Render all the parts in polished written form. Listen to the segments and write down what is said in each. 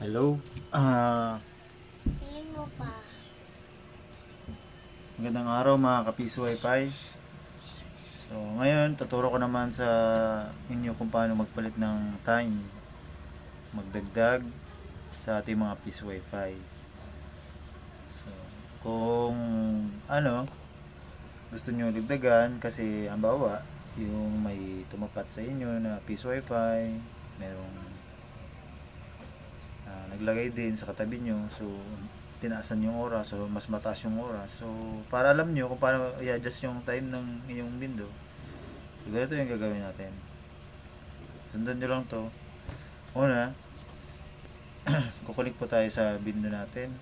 Hello. Ah, Feeling mo pa. Magandang araw mga kapiso Wi-Fi. So, ngayon tuturo ko naman sa inyo kung paano magpalit ng time, magdagdag sa ating mga piso Wi-Fi. So, kung gusto nyo dagdagan kasi ang bawa yung may tumapat sa inyo na piso Wi-Fi, merong naglagay din sa katabi nyo, so tinaasan yung oras, so mas mataas yung oras. So para alam nyo kung paano i-adjust yung time ng inyong window, so ganito yung gagawin natin. Sundan nyo lang to. Una, kukulik po tayo sa window natin,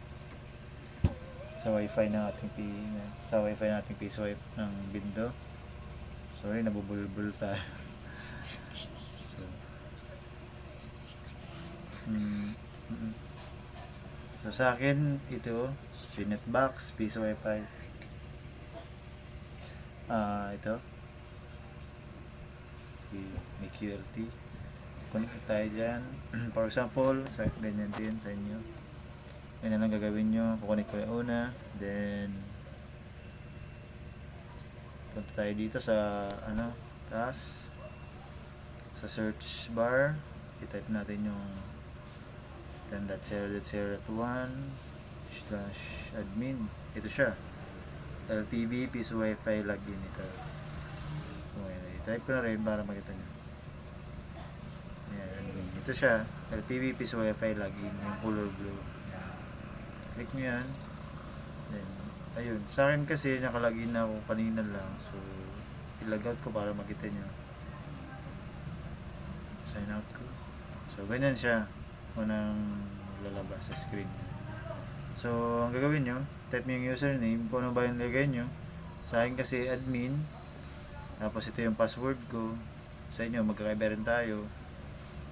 sa wifi ng ating sa wifi ng ating piso wifi ng window. Sorry, nabubulbul tayo. So, so sa akin ito si Netbox piso wifi. Ito may QLT, connect tayo dyan. For example, sa ganyan din sa inyo, ganyan lang gagawin nyo. Kukunik ko yung una, then punta tayo dito sa taas, sa search bar, i-type natin yung 10.0.0.1/admin. Ito siya, LTV piso wifi login. Ito, okay, i-type ko na rin para makita nyo. Ayan, admin. Ito siya, LTV piso wifi login, yung color blue. Ayan. Click nyo yan, then ayun, sa akin kasi nakalagin na ako kanina lang, so i-log out ko para makita nyo. Sign out ko. So ganyan siya, unang lalabas sa screen. So ang gagawin nyo, type nyo yung username kung ano ba yung lagay nyo. Sa akin kasi admin, tapos ito yung password ko. Sa inyo magkakaiba rin tayo,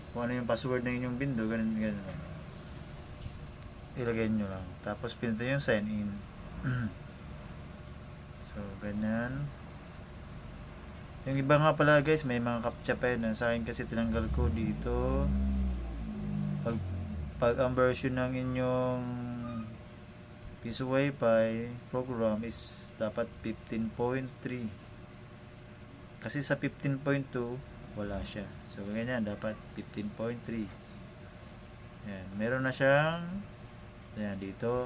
kung ano yung password ng inyong window, ganun ganun lang, ilagay nyo lang, tapos pinito yung sign in. So ganyan. Yung iba nga pala guys, may mga captcha pa yun. Sa akin kasi tinanggal ko dito. Pag ang version ng inyong piso wifi program is dapat 15.3, kasi sa 15.2 wala siya. So ganyan, dapat 15.3. Yan, meron na siyang, yan dito,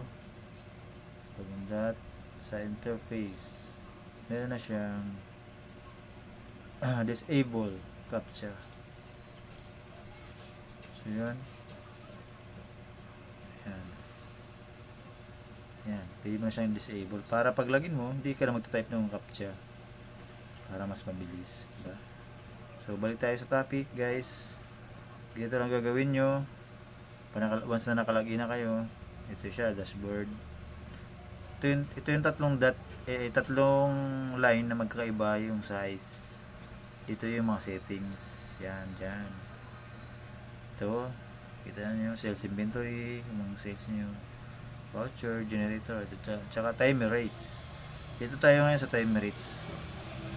pag sa interface, meron na siyang disable captcha. So yun, yan, yan, pwede mo siyang disable para pag login mo hindi ka na magta-type ng captcha, para mas mabilis, diba? So balik tayo sa topic guys. Ganito lang gagawin nyo once na nakalagin na kayo. Ito siya, dashboard. Ito yung tatlong tatlong line na magkakaiba yung size. Ito yung mga settings, yan, dyan. Ito, kita nyo, sales inventory, yung mga sales nyo, voucher, generator, tsaka timer rates. Dito tayo ngayon sa timer rates,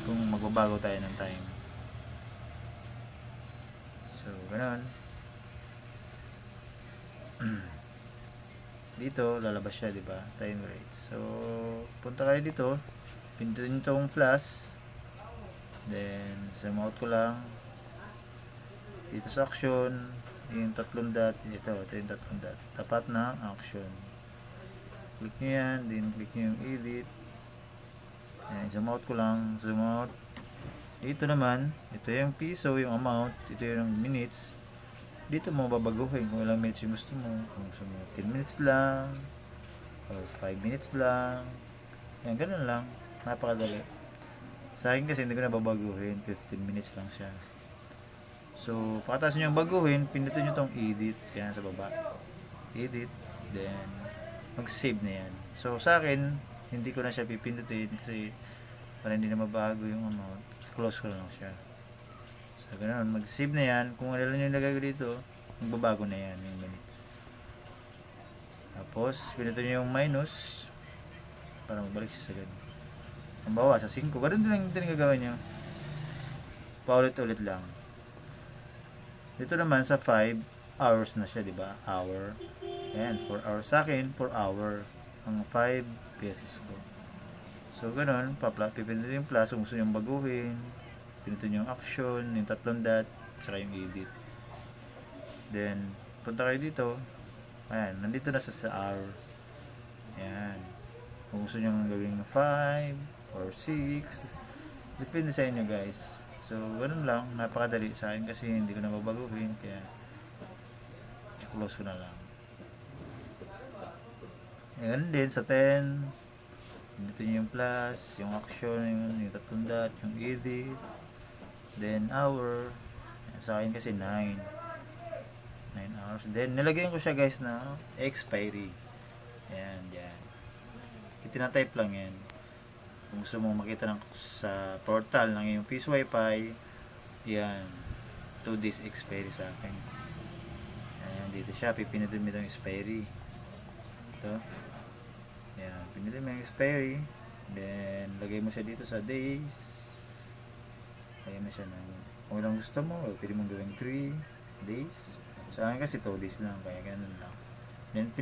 kung magbabago tayo ng time. So ganoon. Dito lalabas siya, di ba? Time rates. So punta kayo dito, pindutin niyo tong plus, then zoom out ko lang dito sa action, yung tatlong dot. Ito yung tatlong dot, tapat na action. Click nyo yan, then click nyo yung edit, and zoom out ko lang, zoom out. Dito naman, ito yung piso, yung amount, ito yung minutes. Dito mo babaguhin kung ilang minutes yung gusto mo, kung gusto mo 10 minutes lang or 5 minutes lang. Yan, ganun lang, napakadali. Sa akin kasi hindi ko na babaguhin, 15 minutes lang siya. So pagkatapos nyo yung baguhin, pindutin nyo tong edit, yan sa baba, edit, then mag save na yan. So sa akin hindi ko na siya pipindutin kasi para hindi na mabago yung amount, close ko lang siya. So ganoon, mag save na yan. Kung ano lang yung lagay ko dito, magbabago na yan yung minutes. Tapos pindutin nyo yung minus para magbalik siya sa ganun. Ang bawa sa 5, ganun din gagawin nyo, paulit-ulit lang. Dito naman sa 5, hours na siya, di ba? Hour. Ayan, 4 hours sa akin, 4 hour. Ang 5 pesos ko. So, ganun, pipindutin yung plus kung gusto nyo baguhin. Pinutin yung action, yung tatlong dot, tsaka yung edit. Then, punta kayo dito. Ayan, nandito na sa hour. Ayan. Kung gusto nyo gawing 5 or 6, depende sa inyo guys. So, ganun lang. Napakadali sa akin kasi hindi ko na babaguhin. Kaya, close ko na lang. Ayan din sa 10. Dito yung plus, yung action, yung tatlong dot, yung edit. Then, hour. Ayan, sa akin kasi 9 hours. Then, nilagyan ko siya guys na expiry. Ayan, dyan. Itinatype lang yan. Kung gusto mong makita sa portal ng iyong Peace Wi-Fi, yan, 2 days expiry sa akin. Ayan, dito siya, pipinutin mo itong expiry. Ito. Ayan, pinutin mo yung expiry. Then, lagay mo siya dito sa days. Lagay mo siya ng, kung ilang gusto mo, pwede mong gawing 3 days. Sa akin kasi 2 days lang, kaya ganun lang. Then,